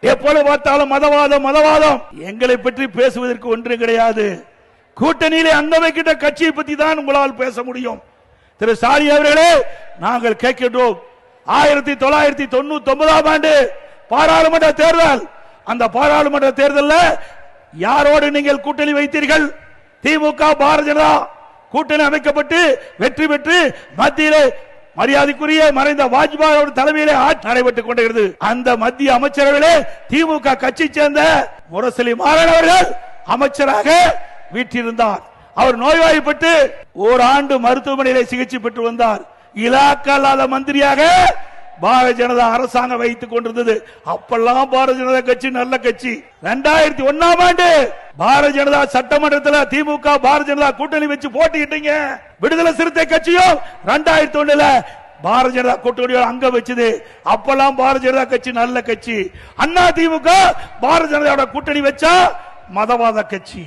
எப்பொழுது பார்த்தாலும் மதவாதம் மதவாதம். எங்களை பற்றி பேசுவதற்கு ஒன்று கிடையாது. கூட்டணியிலே அங்க வைக்கின்ற கட்சியை பற்றி தான் உங்களால் பேச முடியும். திரு ஸ்டாலின் அவர்களே, நாங்கள் கேட்கின்றோம், 1999ஆம் ஆண்டு பாராளுமன்ற தேர்தல், அந்த பாராளுமன்ற தேர்தலில் யாரோடு நீங்கள் கூட்டணி வைத்தீர்கள்? திமுக பாரதிய ஜனதா கூட்டணி அமைக்கப்பட்டு வெற்றி பெற்று மத்தியிலே மரியாதைக்குரிய மறைந்த வாஜ்பாய் தலைமையிலே ஆட்சி நடைபெற்றுக் கொண்டிருக்கிறது. அந்த மத்திய அமைச்சரவையிலே திமுக கட்சி சேர்ந்த முரசொலி மாறன் அவர்கள் அமைச்சராக வீற்றிருந்தார். அவர் நோய்வாய்ப்பட்டு ஓராண்டு மருத்துவமனையிலே சிகிச்சை பெற்று வந்தார். இலாக்கா இல்லாத மந்திரியாக பாரதிய ஜனதா அரசாங்கம் வைத்துக் கொண்டிருந்தது. அப்பெல்லாம் பாரதிய ஜனதா கட்சி நல்ல கட்சி. 2001ஆம் ஆண்டு பாரதிய ஜனதா சட்டமன்றத்தில் திமுக பாரதிய ஜனதா கூட்டணி வச்சு போட்டிட்டீங்க. விடுதலை சிறுத்தை கட்சியும் 2001 பாரதிய ஜனதா கூட்டணி அங்க வச்சது. அப்பெல்லாம் பாரதிய ஜனதா கட்சி நல்ல கட்சி. அண்ணா திமுக பாரதிய ஜனதா கூட்டணி வச்சா மதவாத கட்சி.